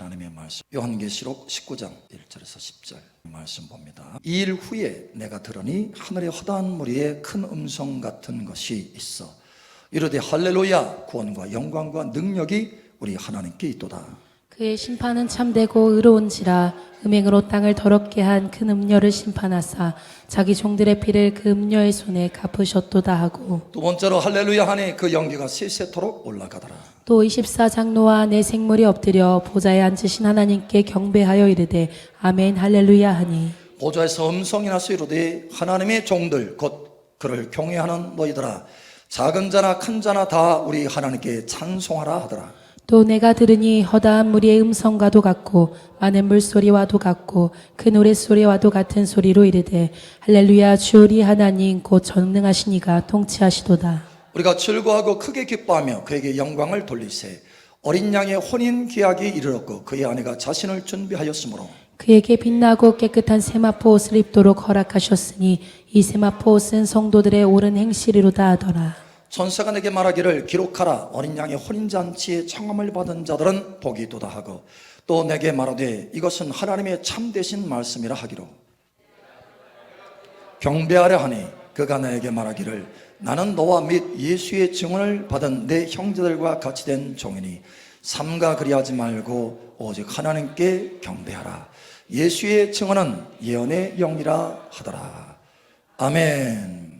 하나님의 말씀, 요한계시록 19장 1절에서 10절 말씀 봅니다. 이 일 후에 내가 들으니 하늘의 허다한 무리에 큰 음성 같은 것이 있어 이르되 할렐루야, 구원과 영광과 능력이 우리 하나님께 있도다. 그의 심판은 참되고 의로운지라 음행으로 땅을 더럽게 한 큰 음녀를 심판하사 자기 종들의 피를 그 음녀의 손에 갚으셨도다 하고, 두 번째로 할렐루야 하니 그 연기가 세세토록 올라가더라. 또 24장로와 네 생물이 엎드려 보좌에 앉으신 하나님께 경배하여 이르되 아멘 할렐루야 하니, 보좌에서 음성이 나서 이르되 하나님의 종들 곧 그를 경외하는 너희들아, 작은 자나 큰 자나 다 우리 하나님께 찬송하라 하더라. 또 내가 들으니 허다한 무리의 음성과도 같고 많은 물소리와도 같고 큰 노랫소리와도 같은 소리로 이르되 할렐루야, 주 우리 하나님 곧 전능하신 이가 통치하시도다. 우리가 즐거워하고 크게 기뻐하며 그에게 영광을 돌리세. 어린 양의 혼인 기약이 이르렀고 그의 아내가 자신을 준비하였으므로 그에게 빛나고 깨끗한 세마포 옷을 입도록 허락하셨으니 이 세마포 옷은 성도들의 옳은 행실이로다 하더라. 천사가 내게 말하기를 기록하라. 어린 양의 혼인잔치에 청함을 받은 자들은 복이 있도다 하고, 또 내게 말하되 이것은 하나님의 참되신 말씀이라 하기로 경배하려 하니, 그가 나에게 말하기를 나는 너와 및 예수의 증언을 받은 내 형제들과 같이 된 종이니 삼가 그리하지 말고 오직 하나님께 경배하라. 예수의 증언은 예언의 영이라 하더라. 아멘.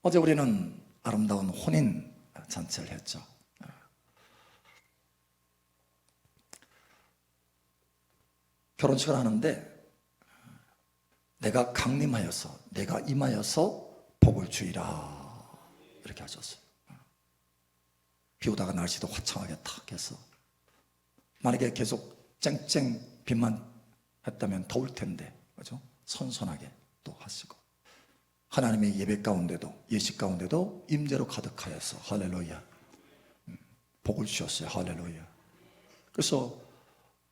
어제 우리는 아름다운 혼인 잔치를 했죠. 결혼식을 하는데 내가 강림하여서, 내가 임하여서 복을 주리라 이렇게 하셨어요. 비 오다가 날씨도 화창하게 탁 해서, 만약에 계속 쨍쨍 비만 했다면 더울 텐데, 그죠? 선선하게 또 하시고, 하나님의 예배 가운데도, 예식 가운데도 임재로 가득하여서 할렐루야 복을 주셨어요. 할렐루야. 그래서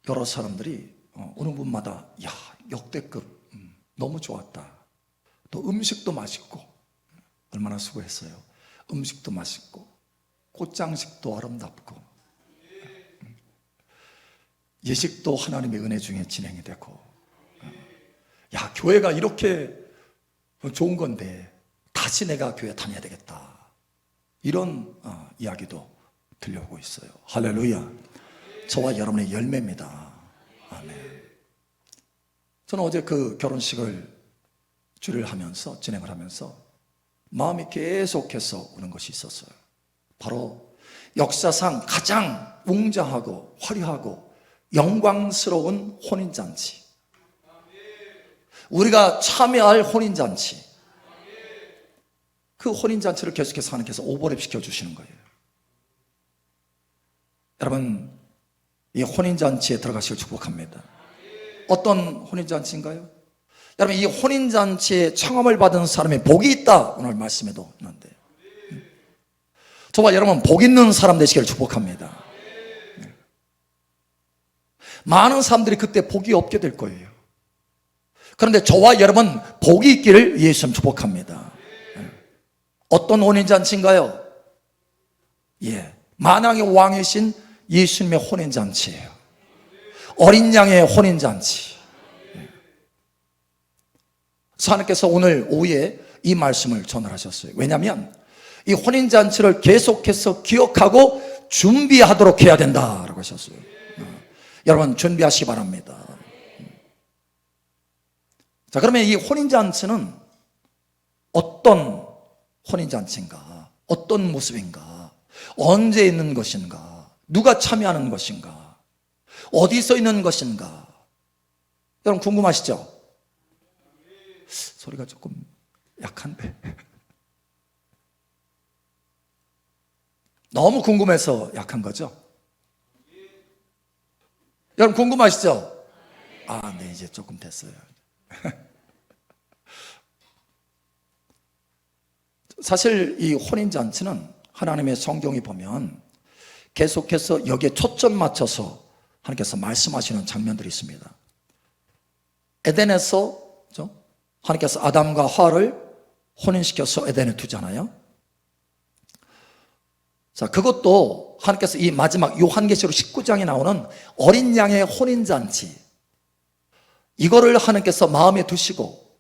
여러 사람들이 어느 분마다 야, 역대급, 너무 좋았다. 또 음식도 맛있고, 얼마나 수고했어요. 음식도 맛있고 꽃장식도 아름답고 예식도 하나님의 은혜 중에 진행이 되고, 야, 교회가 이렇게 좋은 건데 다시 내가 교회 다녀야 되겠다, 이런 이야기도 들려오고 있어요. 할렐루야. 저와 여러분의 열매입니다. 아멘. 저는 어제 그 결혼식을 주례를 하면서, 진행을 하면서 마음이 계속해서 오는 것이 있었어요. 바로 역사상 가장 웅장하고 화려하고 영광스러운 혼인잔치, 우리가 참여할 혼인잔치, 그 혼인잔치를 계속해서 하나님께서 오버랩 시켜주시는 거예요. 여러분, 이 혼인잔치에 들어가시길 축복합니다. 어떤 혼인잔치인가요? 여러분, 이 혼인잔치에 청함을 받은 사람의 복이 있다, 오늘 말씀에도 있는데, 저와 여러분 복 있는 사람 되시기를 축복합니다. 많은 사람들이 그때 복이 없게 될 거예요. 그런데 저와 여러분 복이 있기를 예수님 축복합니다. 어떤 혼인잔치인가요? 만왕의 왕이신 예수님의 혼인잔치예요. 어린 양의 혼인잔치. 하나님께서 오늘 오후에 이 말씀을 전하셨어요. 왜냐하면 이 혼인잔치를 계속해서 기억하고 준비하도록 해야 된다라고 하셨어요. 여러분 준비하시기 바랍니다. 자, 그러면 이 혼인잔치는 어떤 혼인잔치인가? 어떤 모습인가? 언제 있는 것인가? 누가 참여하는 것인가? 어디서 있는 것인가? 여러분 궁금하시죠? 소리가 조금 약한데 너무 궁금해서 약한 거죠? 여러분 궁금하시죠? 네, 이제 조금 됐어요. 사실 이 혼인잔치는 하나님의 성경이 보면 계속해서 여기에 초점 맞춰서 하나님께서 말씀하시는 장면들이 있습니다. 에덴에서 하나님께서 아담과 하와를 혼인시켜서 에덴에 두잖아요. 자, 그것도 하나님께서 이 마지막 요한계시록 19장에 나오는 어린 양의 혼인잔치, 이거를 하나님께서 마음에 두시고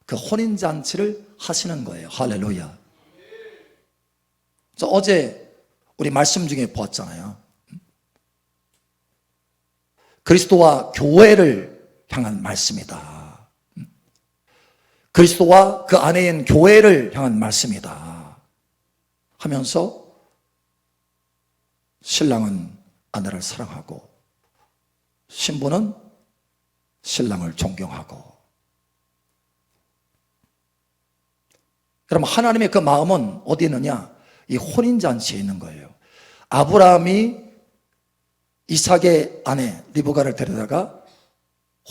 그 혼인잔치를 하시는 거예요. 할렐루야. 자, 어제 우리 말씀 중에 보았잖아요. 그리스도와 교회를 향한 말씀이다. 그리스도와 그 안에 있는 교회를 향한 말씀이다 하면서 신랑은 아내를 사랑하고 신부는 신랑을 존경하고. 그럼 하나님의 그 마음은 어디 있느냐? 이 혼인잔치에 있는 거예요. 아브라함이 이삭의 아내 리브가를 데려다가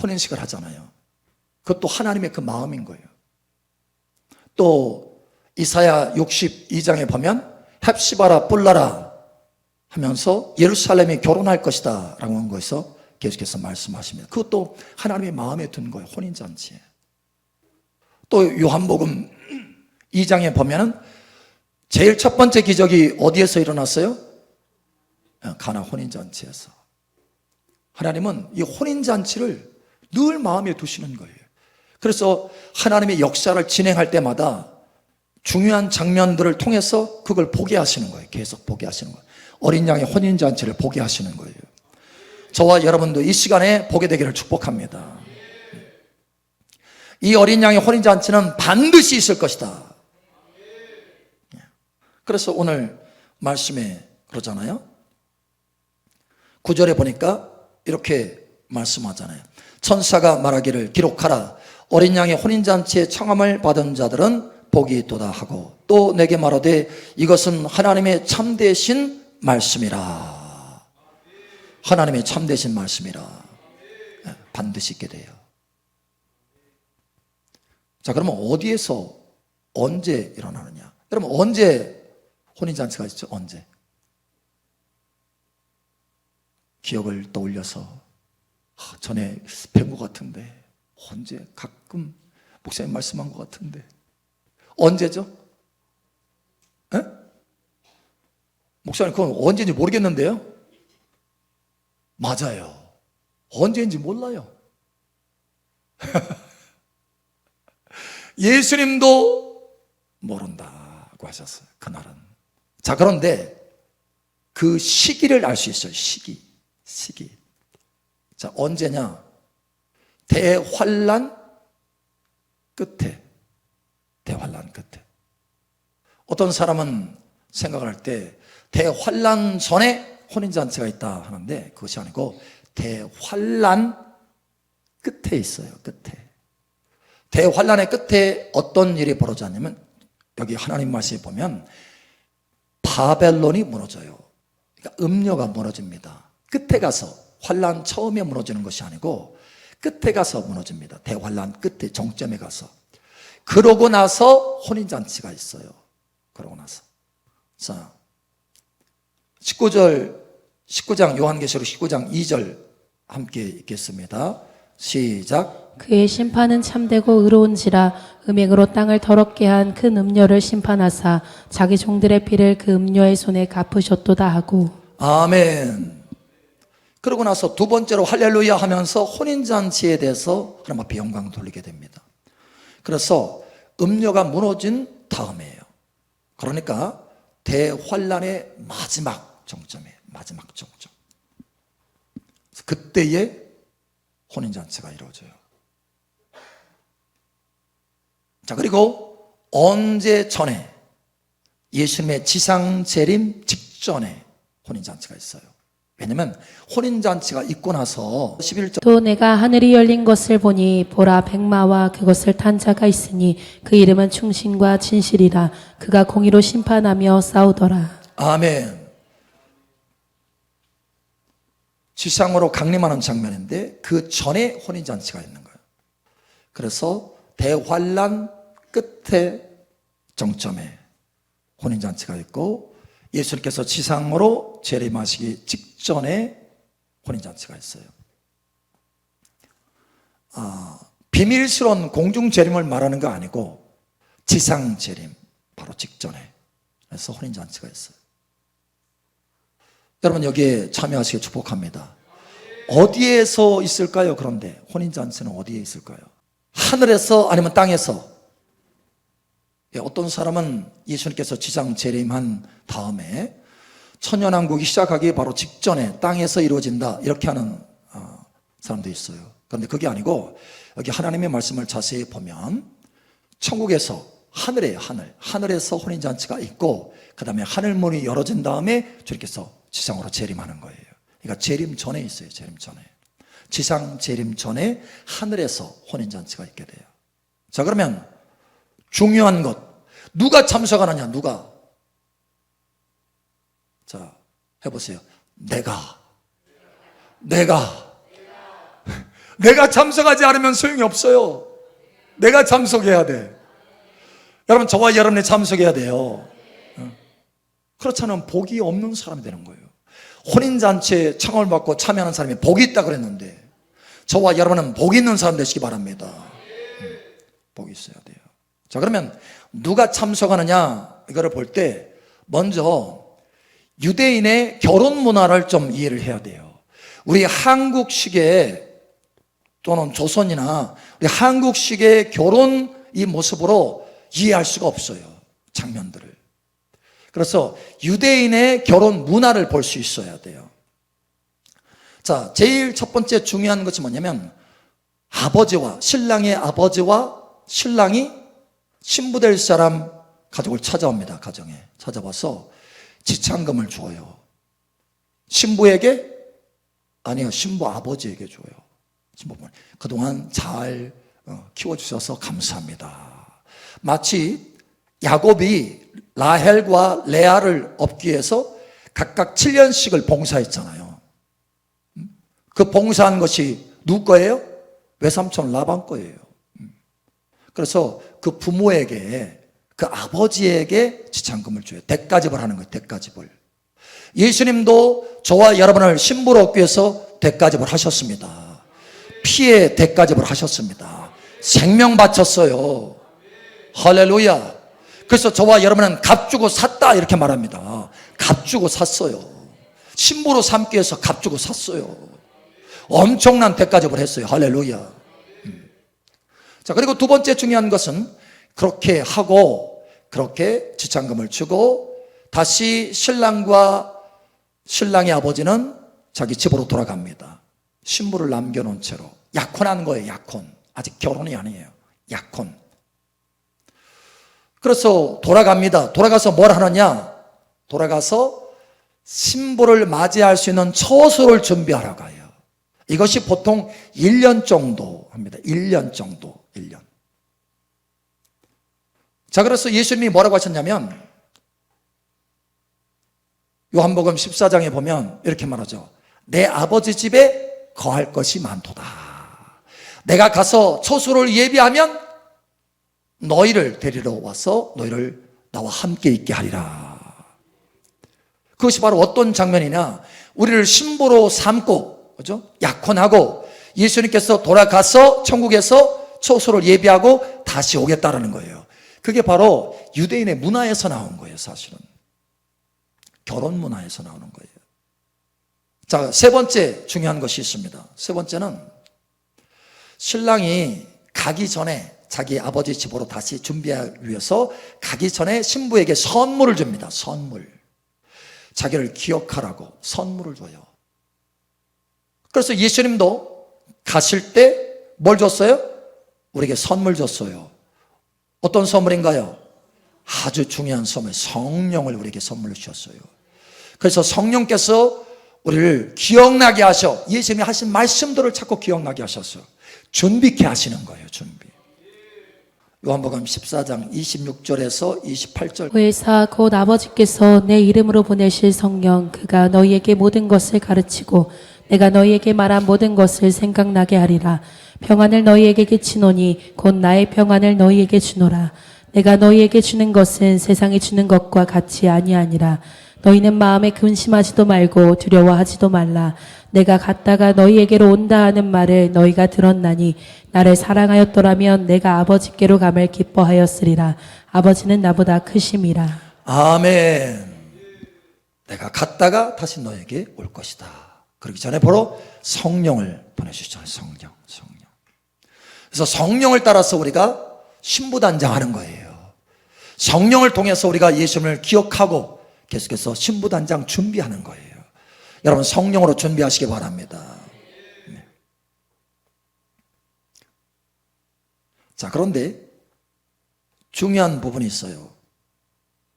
혼인식을 하잖아요. 그것도 하나님의 그 마음인 거예요. 또 이사야 62장에 보면 헵시바라 뿔라라 하면서 예루살렘이 결혼할 것이다 라고 한 거에서 계속해서 말씀하십니다. 그것도 하나님의 마음에 든 거예요. 혼인잔치에. 또 요한복음 2장에 보면은 제일 첫 번째 기적이 어디에서 일어났어요? 가나 혼인잔치에서. 하나님은 이 혼인잔치를 늘 마음에 두시는 거예요. 그래서 하나님의 역사를 진행할 때마다 중요한 장면들을 통해서 그걸 보게 하시는 거예요. 계속 보게 하시는 거예요. 어린 양의 혼인잔치를 보게 하시는 거예요. 저와 여러분도 이 시간에 보게 되기를 축복합니다. 이 어린 양의 혼인잔치는 반드시 있을 것이다. 그래서 오늘 말씀에 그러잖아요. 9절에 보니까 이렇게 말씀하잖아요. 천사가 말하기를 기록하라. 어린 양의 혼인잔치에 청함을 받은 자들은 복이 있도다 하고, 또 내게 말하되 이것은 하나님의 참되신 말씀이라. 하나님의 참되신 말씀이라. 반드시 있게 돼요. 자, 그러면 어디에서 언제 일어나느냐? 여러분, 언제 혼인잔치가 있죠? 언제? 기억을 떠올려서 전에 뵌 것 같은데, 언제? 가끔 목사님 말씀한 것 같은데 언제죠? 에? 목사님 그건 언제인지 모르겠는데요. 맞아요. 언제인지 몰라요. 예수님도 모른다고 하셨어요. 그날은. 자, 그런데 그 시기를 알 수 있어요. 시기. 자, 언제냐? 대환란 끝에. 어떤 사람은 생각을 할 때 대환란 전에 혼인잔치가 있다 하는데 그것이 아니고 대환란 끝에 있어요. 끝에. 대환란의 끝에 어떤 일이 벌어졌냐면, 여기 하나님 말씀에 보면 바벨론이 무너져요. 그러니까 음료가 무너집니다. 끝에 가서, 환란 처음에 무너지는 것이 아니고 끝에 가서 무너집니다. 대환란 끝에 정점에 가서. 그러고 나서 혼인잔치가 있어요. 그러고 나서. 자, 19장 요한계시록 19장 2절 함께 읽겠습니다. 시작. 그의 심판은 참되고 의로운지라 음행으로 땅을 더럽게 한 큰 음녀를 심판하사 자기 종들의 피를 그 음녀의 손에 갚으셨도다 하고. 아멘. 그러고 나서 두 번째로 할렐루야 하면서 혼인잔치에 대해서 하나님 앞에 영광 돌리게 됩니다. 그래서 음녀가 무너진 다음이에요. 그러니까 대환란의 마지막 정점이에요. 마지막 정점. 그때에 혼인잔치가 이루어져요. 자, 그리고 언제 전에? 예수님의 지상 재림 직전에 혼인잔치가 있어요. 왜냐면 혼인잔치가 있고 나서 11절, 또 내가 하늘이 열린 것을 보니 보라 백마와 그것을 탄 자가 있으니 그 이름은 충신과 진실이라. 그가 공의로 심판하며 싸우더라. 아멘. 지상으로 강림하는 장면인데 그 전에 혼인잔치가 있는 거예요. 그래서 대환란 끝에 정점에 혼인잔치가 있고, 예수님께서 지상으로 재림하시기 직전에 혼인잔치가 있어요. 비밀스러운 공중 재림을 말하는 거 아니고 지상 재림 바로 직전에, 그래서 혼인잔치가 있어요. 여러분 여기에 참여하시길 축복합니다. 어디에서 있을까요? 그런데 혼인잔치는 어디에 있을까요? 하늘에서 아니면 땅에서? 어떤 사람은 예수님께서 지상 재림한 다음에 천년왕국이 시작하기 바로 직전에 땅에서 이루어진다 이렇게 하는 사람도 있어요. 그런데 그게 아니고 여기 하나님의 말씀을 자세히 보면 천국에서 하늘에서 혼인잔치가 있고 그 다음에 하늘문이 열어진 다음에 주님께서 지상으로 재림하는 거예요. 그러니까 재림 전에 있어요. 재림 전에. 지상 재림 전에 하늘에서 혼인잔치가 있게 돼요. 자, 그러면 중요한 것, 누가 참석하느냐? 누가? 자, 해보세요. 내가 참석하지 않으면 소용이 없어요. 내가 참석해야 돼. 여러분, 저와 여러분이 참석해야 돼요. 그렇지 않으면 복이 없는 사람이 되는 거예요. 혼인잔치에 청함을 받고 참여하는 사람이 복이 있다 그랬는데 저와 여러분은 복이 있는 사람 되시기 바랍니다. 복이 있어야 돼요. 자, 그러면 누가 참석하느냐 이거를 볼 때 먼저 유대인의 결혼 문화를 좀 이해를 해야 돼요. 우리 한국식의 또는 조선이나 우리 한국식의 결혼 이 모습으로 이해할 수가 없어요. 장면들을. 그래서 유대인의 결혼 문화를 볼 수 있어야 돼요. 자, 제일 첫 번째 중요한 것이 뭐냐면 신랑의 아버지와 신랑이 신부될 사람 가족을 찾아옵니다. 가정에 찾아와서 지참금을 줘요. 신부에게? 아니요, 신부 아버지에게 줘요. 신부분, 그동안 잘 키워주셔서 감사합니다. 마치 야곱이 라헬과 레아를 얻기 위해서 각각 7년씩을 봉사했잖아요. 그 봉사한 것이 누구 거예요? 외삼촌 라반 거예요. 그래서 그 부모에게, 그 아버지에게 지참금을 줘요. 대가집을 하는 거예요. 대가집을. 예수님도 저와 여러분을 신부로 얻기 위해서 대가집을 하셨습니다. 피의 대가집을 하셨습니다. 생명 바쳤어요. 할렐루야. 그래서 저와 여러분은 값 주고 샀다 이렇게 말합니다. 값 주고 샀어요. 신부로 삼기 위해서 값 주고 샀어요. 엄청난 대가집을 했어요. 할렐루야. 자, 그리고 두 번째 중요한 것은 그렇게 하고 그렇게 지참금을 주고 다시 신랑과 신랑의 아버지는 자기 집으로 돌아갑니다. 신부를 남겨놓은 채로. 약혼한 거예요. 약혼. 아직 결혼이 아니에요. 약혼. 그래서 돌아갑니다. 돌아가서 뭘 하느냐? 돌아가서 신부를 맞이할 수 있는 처소를 준비하러 가요. 이것이 보통 1년 정도 합니다. 1년 정도. 1년. 자, 그래서 예수님이 뭐라고 하셨냐면 요한복음 14장에 보면 이렇게 말하죠. 내 아버지 집에 거할 것이 많도다. 내가 가서 처소를 예비하면 너희를 데리러 와서 너희를 나와 함께 있게 하리라. 그것이 바로 어떤 장면이냐? 우리를 신부로 삼고, 그죠? 약혼하고 예수님께서 돌아가서 천국에서 처소를 예비하고 다시 오겠다라는 거예요. 그게 바로 유대인의 문화에서 나온 거예요, 사실은. 결혼 문화에서 나오는 거예요. 자, 세 번째 중요한 것이 있습니다. 세 번째는 신랑이 가기 전에 자기 아버지 집으로 다시 준비하기 위해서 가기 전에 신부에게 선물을 줍니다. 선물. 자기를 기억하라고 선물을 줘요. 그래서 예수님도 가실 때 뭘 줬어요? 우리에게 선물 줬어요. 어떤 선물인가요? 아주 중요한 선물, 성령을 우리에게 선물로 주셨어요. 그래서 성령께서 우리를 기억나게 하셔. 예수님이 하신 말씀들을 자꾸 기억나게 하셨어요. 준비케 하시는 거예요. 준비. 요한복음 14장 26절에서 28절. 의사 곧 아버지께서 내 이름으로 보내실 성령 그가 너희에게 모든 것을 가르치고 내가 너희에게 말한 모든 것을 생각나게 하리라. 평안을 너희에게 끼치노니 곧 나의 평안을 너희에게 주노라. 내가 너희에게 주는 것은 세상이 주는 것과 같이 아니하니라. 너희는 마음에 근심하지도 말고 두려워하지도 말라. 내가 갔다가 너희에게로 온다 하는 말을 너희가 들었나니 나를 사랑하였더라면 내가 아버지께로 감을 기뻐하였으리라. 아버지는 나보다 크심이라. 아멘. 내가 갔다가 다시 너에게 올 것이다. 그러기 전에 바로 성령을 보내주셨잖아요. 성령. 그래서 성령을 따라서 우리가 신부단장하는 거예요. 성령을 통해서 우리가 예수님을 기억하고 계속해서 신부단장 준비하는 거예요. 여러분 성령으로 준비하시기 바랍니다. 네. 자, 그런데 중요한 부분이 있어요.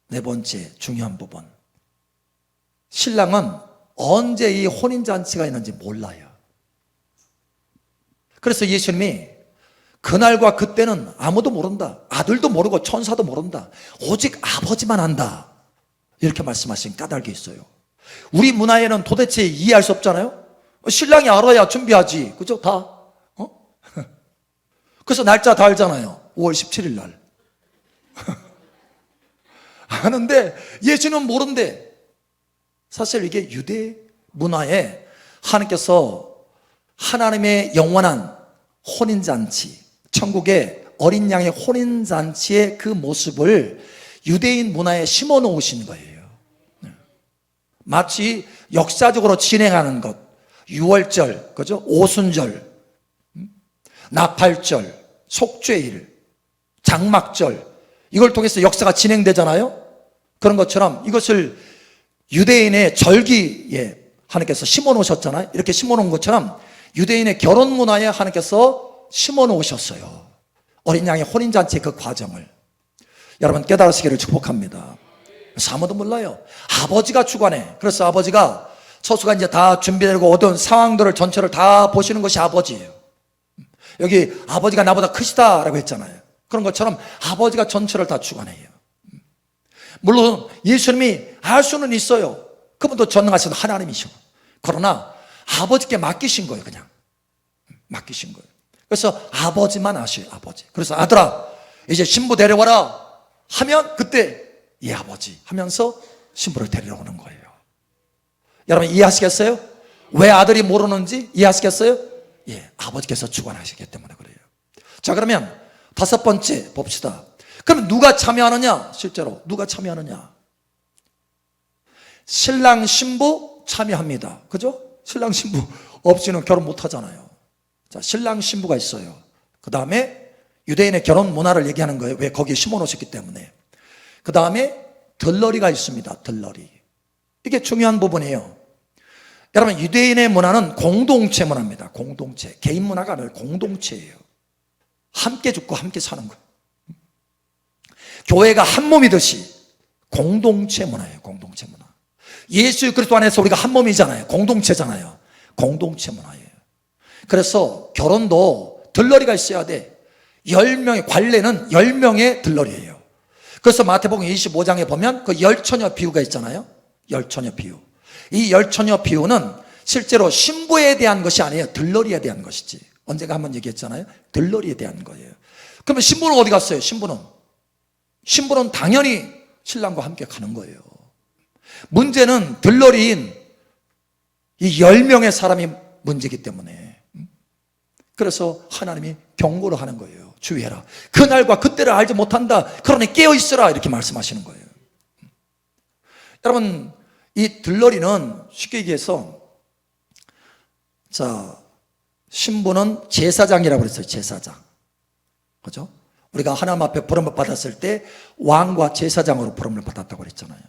네 번째 중요한 부분. 신랑은 언제 이 혼인잔치가 있는지 몰라요. 그래서 예수님이 그날과 그때는 아무도 모른다. 아들도 모르고 천사도 모른다. 오직 아버지만 안다. 이렇게 말씀하신 까닭이 있어요. 우리 문화에는 도대체 이해할 수 없잖아요. 신랑이 알아야 준비하지. 그죠? 다. 그래서 날짜 다 알잖아요. 5월 17일 날. 아는데 예수는 모른대. 사실 이게 유대 문화에 하나님께서 하나님의 영원한 혼인잔치, 천국의 어린 양의 혼인잔치의 그 모습을 유대인 문화에 심어 놓으신 거예요. 마치 역사적으로 진행하는 것, 유월절, 그죠? 오순절, 나팔절, 속죄일, 장막절, 이걸 통해서 역사가 진행되잖아요. 그런 것처럼 이것을 유대인의 절기에 하나님께서 심어 놓으셨잖아요. 이렇게 심어 놓은 것처럼 유대인의 결혼 문화에 하나님께서 심어 놓으셨어요. 어린 양의 혼인잔치의 그 과정을. 여러분 깨달으시기를 축복합니다. 그래서 아무도 몰라요. 아버지가 주관해. 그래서 아버지가 처수가 이제 다 준비되고 어떤 상황들을 전체를 다 보시는 것이 아버지예요. 여기 아버지가 나보다 크시다라고 했잖아요. 그런 것처럼 아버지가 전체를 다 주관해요. 물론 예수님이 알 수는 있어요. 그분도 전능하신 하나님이시고. 그러나 아버지께 맡기신 거예요. 그냥 맡기신 거예요. 그래서 아버지만 아셔요. 아버지. 그래서 아들아 이제 신부 데려와라 하면 그때 예 아버지 하면서 신부를 데리러 오는 거예요. 여러분 이해하시겠어요? 왜 아들이 모르는지 이해하시겠어요? 예, 아버지께서 주관하시기 때문에 그래요. 자, 그러면 다섯 번째 봅시다. 그럼 누가 참여하느냐? 실제로 누가 참여하느냐? 신랑 신부 참여합니다. 그죠? 신랑 신부 없이는 결혼 못 하잖아요. 자, 신랑 신부가 있어요. 그 다음에 유대인의 결혼 문화를 얘기하는 거예요. 왜? 거기에 심어 놓으셨기 때문에. 그 다음에 들러리가 있습니다. 들러리. 이게 중요한 부분이에요. 여러분 유대인의 문화는 공동체 문화입니다. 공동체. 개인 문화가 아니라 공동체예요. 함께 죽고 함께 사는 거예요. 교회가 한 몸이듯이 공동체 문화예요. 공동체 문화. 예수 그리스도 안에서 우리가 한 몸이잖아요. 공동체잖아요. 공동체 문화예요. 그래서 결혼도 들러리가 있어야 돼. 10명의 관례는 10명의 들러리예요. 그래서 마태복음 25장에 보면 그 열처녀 비유가 있잖아요. 열처녀 비유. 이 열처녀 비유는 실제로 신부에 대한 것이 아니에요. 들러리에 대한 것이지. 언젠가 한번 얘기했잖아요. 들러리에 대한 거예요. 그러면 신부는 어디 갔어요? 신부는 당연히 신랑과 함께 가는 거예요. 문제는 들러리인 이 10명의 사람이 문제이기 때문에. 그래서 하나님이 경고를 하는 거예요. 주의해라. 그날과 그때를 알지 못한다. 그러니 깨어있으라. 이렇게 말씀하시는 거예요. 여러분 이 들러리는 쉽게 얘기해서 자 신부는 제사장이라고 그랬어요. 제사장. 그죠? 우리가 하나님 앞에 부름을 받았을 때 왕과 제사장으로 부름을 받았다고 그랬잖아요.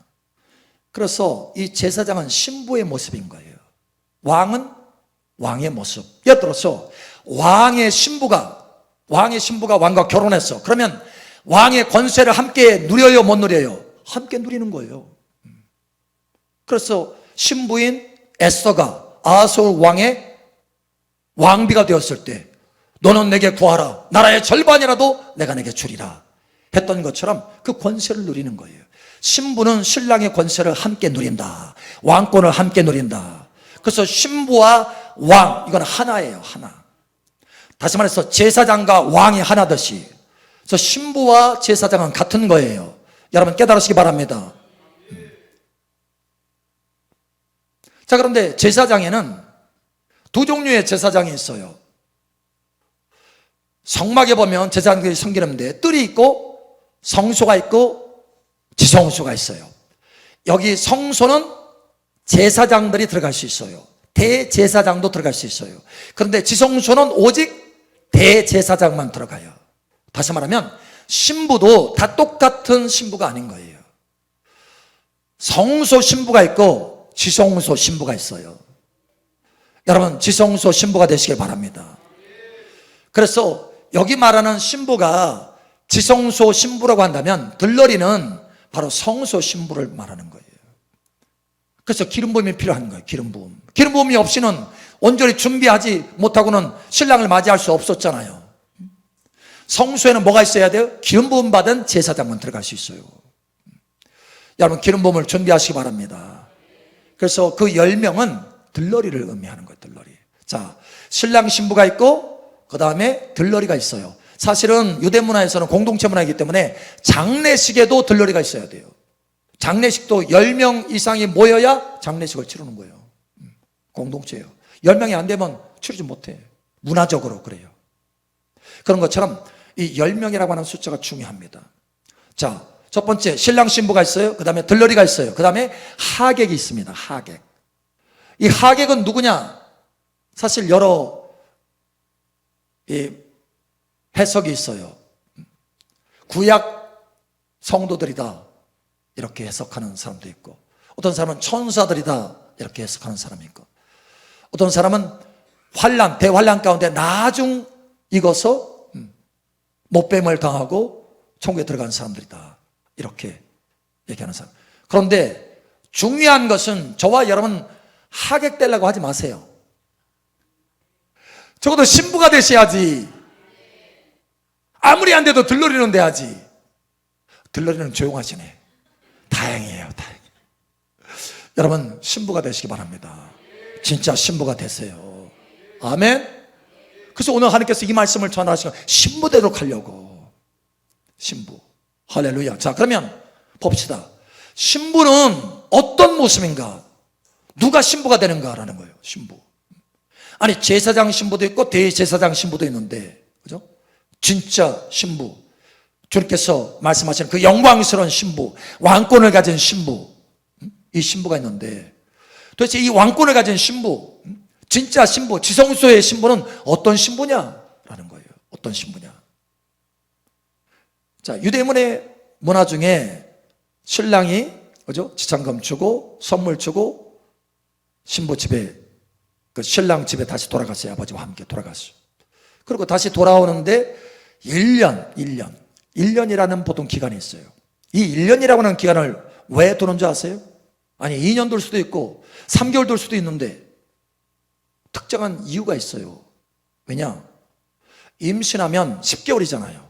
그래서 이 제사장은 신부의 모습인 거예요. 왕은 왕의 모습. 예를 들어서 왕의 신부가 왕과 결혼했어. 그러면 왕의 권세를 함께 누려요, 못 누려요? 함께 누리는 거예요. 그래서 신부인 에스더가 아하스웨로 왕의 왕비가 되었을 때 너는 내게 구하라. 나라의 절반이라도 내가 내게 주리라 했던 것처럼 그 권세를 누리는 거예요. 신부는 신랑의 권세를 함께 누린다. 왕권을 함께 누린다. 그래서 신부와 왕 이건 하나예요. 하나. 다시 말해서 제사장과 왕이 하나듯이 그래서 신부와 제사장은 같은 거예요. 여러분 깨달으시기 바랍니다. 자, 그런데 제사장에는 두 종류의 제사장이 있어요. 성막에 보면 제사장들이 섬기는데 뜰이 있고 성소가 있고 지성소가 있어요. 여기 성소는 제사장들이 들어갈 수 있어요. 대제사장도 들어갈 수 있어요. 그런데 지성소는 오직 대제사장만 들어가요. 다시 말하면 신부도 다 똑같은 신부가 아닌 거예요. 성소 신부가 있고 지성소 신부가 있어요. 여러분, 지성소 신부가 되시길 바랍니다. 그래서 여기 말하는 신부가 지성소 신부라고 한다면 들러리는 바로 성소 신부를 말하는 거예요. 그래서 기름 부음이 필요한 거예요. 기름 부음. 기름 부음이 없이는 온전히 준비하지 못하고는 신랑을 맞이할 수 없었잖아요. 성소에는 뭐가 있어야 돼요? 기름 부음 받은 제사장만 들어갈 수 있어요. 여러분, 기름 부음을 준비하시기 바랍니다. 그래서 그 10명은 들러리를 의미하는 거예요. 들러리. 자, 신랑 신부가 있고 그 다음에 들러리가 있어요. 사실은 유대 문화에서는 공동체 문화이기 때문에 장례식에도 들러리가 있어야 돼요. 장례식도 10명 이상이 모여야 장례식을 치르는 거예요. 공동체예요. 10명이 안 되면 치르지 못해. 문화적으로 그래요. 그런 것처럼 이 10명이라고 하는 숫자가 중요합니다. 자, 첫 번째 신랑 신부가 있어요. 그 다음에 들러리가 있어요. 그 다음에 하객이 있습니다. 하객. 이 하객은 누구냐? 사실 여러 해석이 있어요. 구약 성도들이다 이렇게 해석하는 사람도 있고, 어떤 사람은 천사들이다 이렇게 해석하는 사람이 있고, 어떤 사람은 환란, 대환란 가운데 나중 익어서 못뱀을 당하고 천국에 들어간 사람들이다 이렇게 얘기하는 사람. 그런데 중요한 것은 저와 여러분 하객되려고 하지 마세요. 적어도 신부가 되셔야지. 아무리 안 돼도 들러리는 돼야지. 들러리는 조용하시네. 다행이에요. 다행. 여러분, 신부가 되시기 바랍니다. 진짜 신부가 되세요. 아멘. 그래서 오늘 하나님께서 이 말씀을 전하시고 신부대로 가려고. 신부. 할렐루야. 자, 그러면 봅시다. 신부는 어떤 모습인가? 누가 신부가 되는가라는 거예요. 신부. 아니, 제사장 신부도 있고 대제사장 신부도 있는데, 그죠? 진짜 신부, 주님께서 말씀하시는 그 영광스러운 신부, 왕권을 가진 신부, 이 신부가 있는데, 도대체 이 왕권을 가진 신부, 진짜 신부, 지성소의 신부는 어떤 신부냐라는 거예요. 어떤 신부냐? 자, 유대문의 문화 중에 신랑이, 그죠? 지참금 주고 선물 주고 신부 집에, 그 신랑 집에 다시 돌아갔어요. 아버지와 함께 돌아갔어요. 그리고 다시 돌아오는데 1년이라는 보통 기간이 있어요. 이 1년이라고 하는 기간을 왜 두는 줄 아세요? 아니, 2년 둘 수도 있고 3개월 둘 수도 있는데 특정한 이유가 있어요. 왜냐? 임신하면 10개월이잖아요.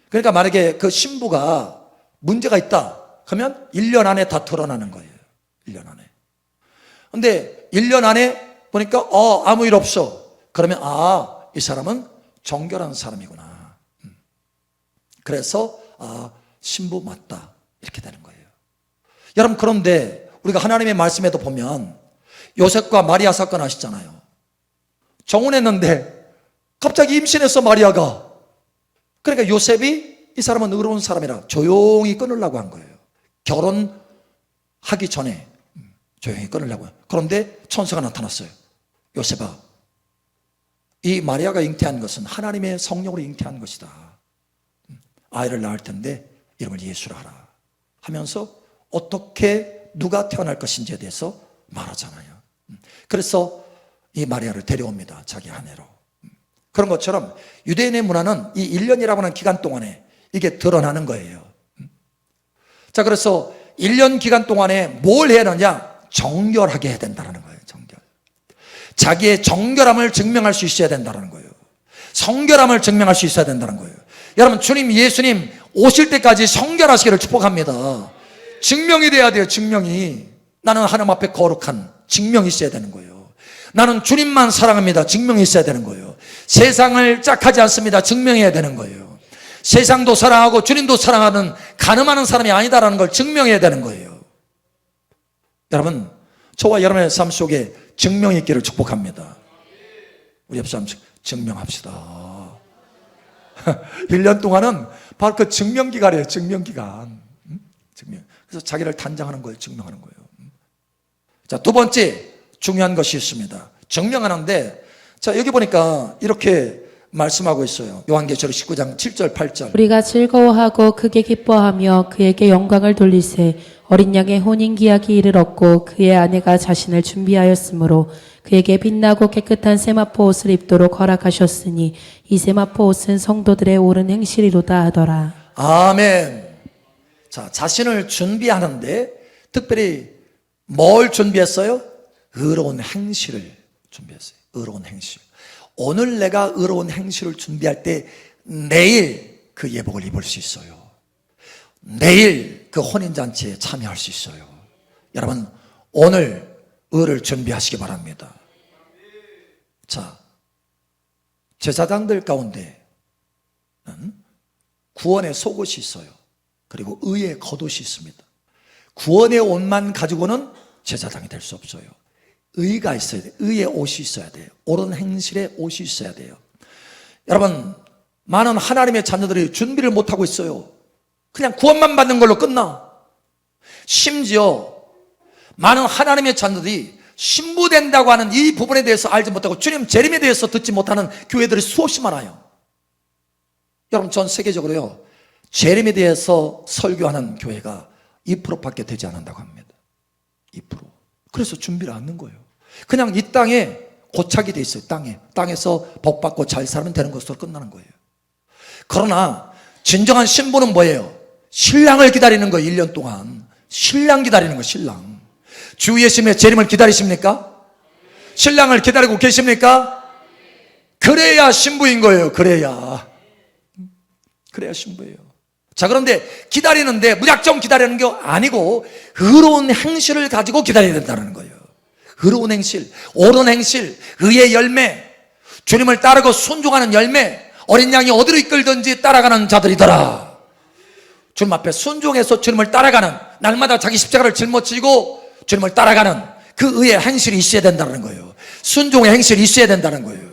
그러니까 만약에 그 신부가 문제가 있다 그러면 1년 안에 다 드러나는 거예요. 1년 안에. 근데 1년 안에 보니까 아무 일 없어. 그러면 이 사람은 정결한 사람이구나. 그래서 신부 맞다 이렇게 되는 거예요. 여러분, 그런데 우리가 하나님의 말씀에도 보면 요셉과 마리아 사건 아시잖아요. 정혼했는데 갑자기 임신했어, 마리아가. 그러니까 요셉이 이 사람은 의로운 사람이라 조용히 끊으려고 한 거예요. 결혼하기 전에 조용히 끊으려고요. 그런데 천사가 나타났어요. 요셉아, 이 마리아가 잉태한 것은 하나님의 성령으로 잉태한 것이다. 아이를 낳을 텐데 이름을 예수라 하라 하면서 어떻게 누가 태어날 것인지에 대해서 말하잖아요. 그래서 이 마리아를 데려옵니다. 자기 아내로. 그런 것처럼 유대인의 문화는 이 1년이라고 하는 기간 동안에 이게 드러나는 거예요. 자, 그래서 1년 기간 동안에 뭘 해야 하느냐? 정결하게 해야 된다는 거예요. 정결. 자기의 정결함을 증명할 수 있어야 된다는 거예요. 성결함을 증명할 수 있어야 된다는 거예요. 여러분, 주님 예수님 오실 때까지 성결하시기를 축복합니다. 증명이 돼야 돼요. 증명이. 나는 하나님 앞에 거룩한 증명이 있어야 되는 거예요. 나는 주님만 사랑합니다. 증명이 있어야 되는 거예요. 세상을 짝하지 않습니다. 증명해야 되는 거예요. 세상도 사랑하고 주님도 사랑하는 가늠하는 사람이 아니다라는 걸 증명해야 되는 거예요. 여러분, 저와 여러분의 삶 속에 증명이 있기를 축복합니다. 우리 옆 사람 증명합시다. 1년 동안은 바로 그 증명기간이에요. 증명기간. 증명. 그래서 자기를 단장하는 거예요. 증명하는 거예요. 자, 두 번째 중요한 것이 있습니다. 증명하는데, 자, 여기 보니까 이렇게 말씀하고 있어요. 요한계시록 19장 7절 8절. 우리가 즐거워하고 크게 기뻐하며 그에게 영광을 돌리세 어린 양의 혼인기약이 이르렀고 그의 아내가 자신을 준비하였으므로 그에게 빛나고 깨끗한 세마포 옷을 입도록 허락하셨으니 이 세마포 옷은 성도들의 옳은 행실이로다 하더라. 아멘. 자, 자신을 준비하는데 특별히 뭘 준비했어요? 의로운 행실을 준비했어요. 의로운 행실. 오늘 내가 의로운 행실을 준비할 때 내일 그 예복을 입을 수 있어요. 내일 그 혼인잔치에 참여할 수 있어요. 여러분, 오늘 의를 준비하시기 바랍니다. 자, 제사장들 가운데는 구원의 속옷이 있어요. 그리고 의의 겉옷이 있습니다. 구원의 옷만 가지고는 제사장이 될 수 없어요. 의가 있어야 돼요. 의의 옷이 있어야 돼요. 옳은 행실의 옷이 있어야 돼요. 여러분, 많은 하나님의 자녀들이 준비를 못하고 있어요. 그냥 구원만 받는 걸로 끝나. 심지어 많은 하나님의 자녀들이 신부된다고 하는 이 부분에 대해서 알지 못하고 주님 재림에 대해서 듣지 못하는 교회들이 수없이 많아요. 여러분, 전 세계적으로요, 재림에 대해서 설교하는 교회가 2%밖에 되지 않는다고 합니다. 2%. 그래서 준비를 안 하는 거예요. 그냥 이 땅에 고착이 돼 있어요. 땅에서 복 받고 잘 살면 되는 것으로 끝나는 거예요. 그러나 진정한 신부는 뭐예요? 신랑을 기다리는 거예요. 1년 동안 신랑 기다리는 거예요. 신랑. 주 예수님의 재림을 기다리십니까? 신랑을 기다리고 계십니까? 그래야 신부인 거예요. 그래야 신부예요. 자, 그런데 기다리는데 무작정 기다리는 게 아니고 의로운 행실을 가지고 기다려야 된다는 거예요. 의로운 행실, 옳은 행실, 의의 열매, 주님을 따르고 순종하는 열매, 어린 양이 어디로 이끌든지 따라가는 자들이더라. 주님 앞에 순종해서 주님을 따라가는, 날마다 자기 십자가를 짊어지고 주님을 따라가는 그 의의 행실이 있어야 된다는 거예요. 순종의 행실이 있어야 된다는 거예요.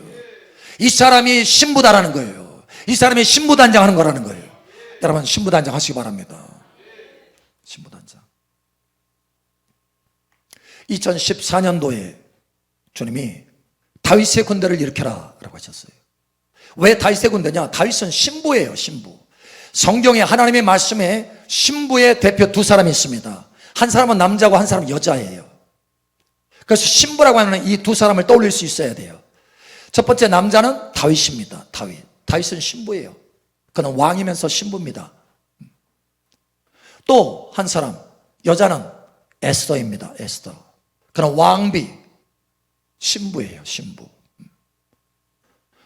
이 사람이 신부다라는 거예요. 이 사람이 신부단장하는 거라는 거예요. 여러분, 신부단장 하시기 바랍니다. 신부단장. 2014년도에 주님이 다윗의 군대를 일으켜라 라고 하셨어요. 왜 다윗의 군대냐? 다윗은 신부예요. 신부. 성경에 하나님의 말씀에 신부의 대표 두 사람이 있습니다. 한 사람은 남자고 한 사람은 여자예요. 그래서 신부라고 하는 이 두 사람을 떠올릴 수 있어야 돼요. 첫 번째 남자는 다윗입니다. 다윗은 신부예요. 그는 왕이면서 신부입니다. 또 한 사람, 여자는 에스더입니다. 에스더. 그는 왕비, 신부예요. 신부.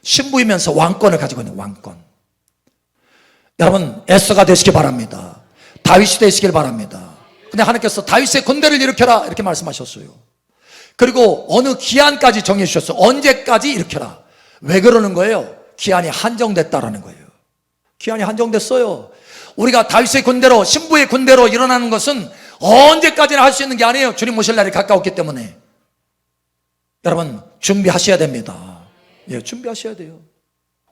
신부이면서 왕권을 가지고 있는 왕권. 여러분, 에스더가 되시기 바랍니다. 다윗이 되시길 바랍니다. 근데 하나님께서 다윗의 군대를 일으켜라 이렇게 말씀하셨어요. 그리고 어느 기한까지 정해 주셨어요. 언제까지 일으켜라. 왜 그러는 거예요? 기한이 한정됐다라는 거예요. 기한이 한정됐어요. 우리가 다윗의 군대로, 신부의 군대로 일어나는 것은 언제까지나 할 수 있는 게 아니에요. 주님 오실 날이 가까웠기 때문에. 여러분, 준비하셔야 됩니다. 예, 준비하셔야 돼요.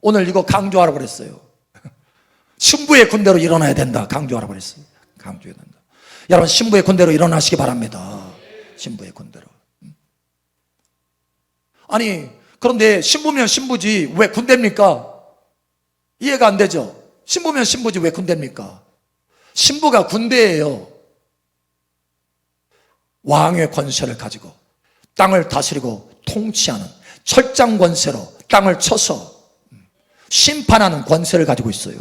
오늘 이거 강조하라고 그랬어요. 신부의 군대로 일어나야 된다. 강조하라고 그랬어요. 강조해야 된다. 여러분, 신부의 군대로 일어나시기 바랍니다. 신부의 군대로. 아니, 그런데 신부면 신부지 왜 군대입니까? 이해가 안 되죠? 신부면 신부지 왜 군대입니까? 신부가 군대예요. 왕의 권세를 가지고 땅을 다스리고 통치하는 철장 권세로 땅을 쳐서 심판하는 권세를 가지고 있어요.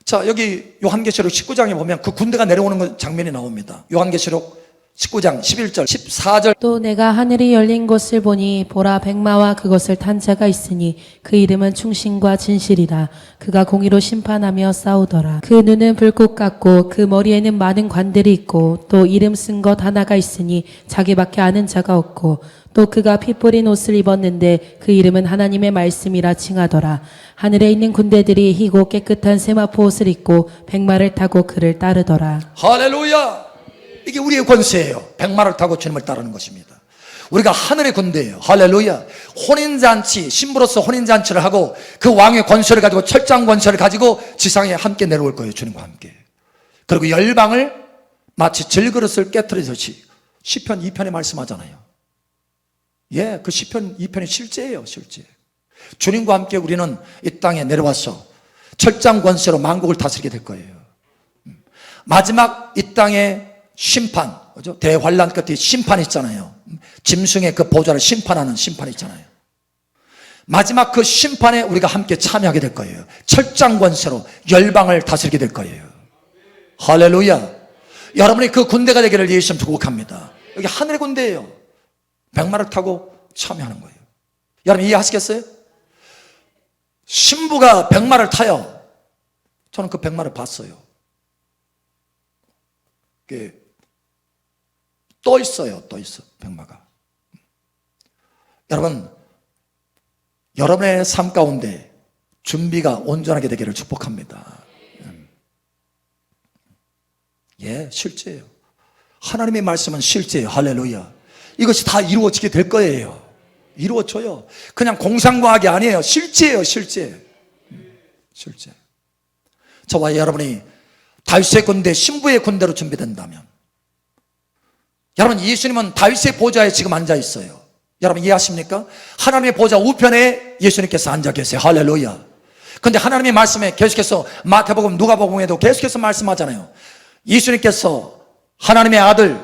자, 여기 요한계시록 19장에 보면 그 군대가 내려오는 장면이 나옵니다. 요한계시록 19장 11절 14절. 또 내가 하늘이 열린 것을 보니 보라 백마와 그것을 탄 자가 있으니 그 이름은 충신과 진실이라. 그가 공의로 심판하며 싸우더라. 그 눈은 불꽃 같고 그 머리에는 많은 관들이 있고 또 이름 쓴 것 하나가 있으니 자기밖에 아는 자가 없고 또 그가 피 뿌린 옷을 입었는데 그 이름은 하나님의 말씀이라 칭하더라. 하늘에 있는 군대들이 희고 깨끗한 세마포 옷을 입고 백마를 타고 그를 따르더라. 할렐루야. 이게 우리의 권세예요. 백마를 타고 주님을 따르는 것입니다. 우리가 하늘의 군대예요. 할렐루야. 혼인잔치, 신부로서 혼인잔치를 하고 그 왕의 권세를 가지고 철장 권세를 가지고 지상에 함께 내려올 거예요. 주님과 함께. 그리고 열방을 마치 질그릇을 깨트리듯이 시편 2편에 말씀하잖아요. 예, 그 시편 2편이 실제예요, 실제. 주님과 함께 우리는 이 땅에 내려와서 철장 권세로 만국을 다스리게 될 거예요. 마지막 이 땅의 심판, 그죠? 대환란 끝에 심판이 있잖아요. 짐승의 그 보좌를 심판하는 심판이 있잖아요. 마지막 그 심판에 우리가 함께 참여하게 될 거예요. 철장 권세로 열방을 다스리게 될 거예요. 할렐루야. 여러분이 그 군대가 되기를 예수님 축복합니다. 여기 하늘의 군대예요. 백마를 타고 참여하는 거예요. 여러분 이해하시겠어요? 신부가 백마를 타요. 저는 그 백마를 봤어요. 떠 있어요. 떠 있어 백마가. 여러분, 여러분의 삶 가운데 준비가 온전하게 되기를 축복합니다. 예, 실제예요. 하나님의 말씀은 실제예요. 할렐루야. 이것이 다 이루어지게 될 거예요. 이루어져요. 그냥 공상과학이 아니에요. 실제예요, 실제. 실제. 저와 여러분이 다윗의 군대, 신부의 군대로 준비된다면, 여러분 예수님은 다윗의 보좌에 지금 앉아 있어요. 여러분 이해하십니까? 하나님의 보좌 우편에 예수님께서 앉아 계세요. 할렐루야. 근데 하나님의 말씀에 계속해서 마태복음, 누가복음에도 계속해서 말씀하잖아요. 예수님께서 하나님의 아들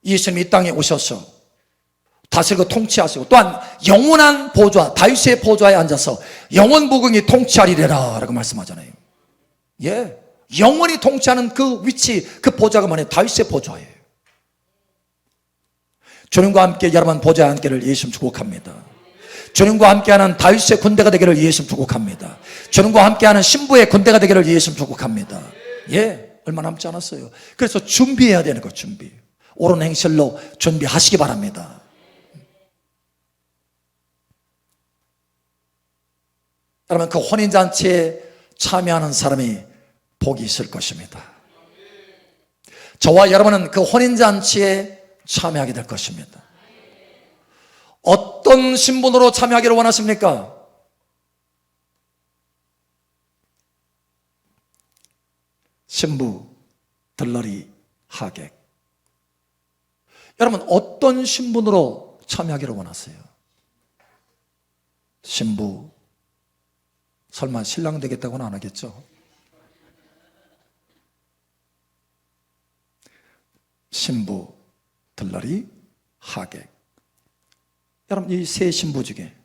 예수님이 이 땅에 오셔서 다스리고 통치하시고, 또한 영원한 보좌, 다윗의 보좌에 앉아서 영원무궁히 통치하리라 라고 말씀하잖아요. 예, 영원히 통치하는 그 위치, 그 보좌가 뭐냐? 다윗의 보좌예요. 주님과 함께 여러분 보좌에 앉기를 예수님 축복합니다. 주님과 함께하는 다윗의 군대가 되기를 예수님 축복합니다. 주님과 함께하는 신부의 군대가 되기를 예수님 축복합니다. 예, 얼마 남지 않았어요. 그래서 준비해야 되는 거, 준비. 옳은 행실로 준비하시기 바랍니다. 여러분, 그 혼인잔치에 참여하는 사람이 복이 있을 것입니다. 저와 여러분은 그 혼인잔치에 참여하게 될 것입니다. 어떤 신분으로 참여하기를 원하십니까? 신부, 들러리, 하객. 여러분 어떤 신분으로 참여하기를 원하세요? 신부, 설마 신랑 되겠다고는 안 하겠죠? 신부, 들러리, 하객. 여러분 이 세 신부 중에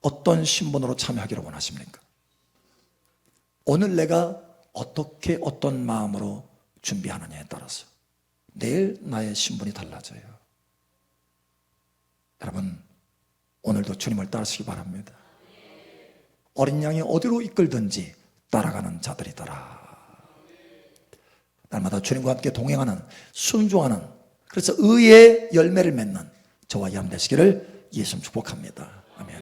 어떤 신분으로 참여하기를 원하십니까? 오늘 내가 어떻게 어떤 마음으로 준비하느냐에 따라서 내일 나의 신분이 달라져요. 여러분 오늘도 주님을 따르시기 바랍니다. 어린 양이 어디로 이끌든지 따라가는 자들이더라. 날마다 주님과 함께 동행하는, 순종하는, 그래서 의의 열매를 맺는 저와 여러분 되시기를 예수님 축복합니다. 아멘.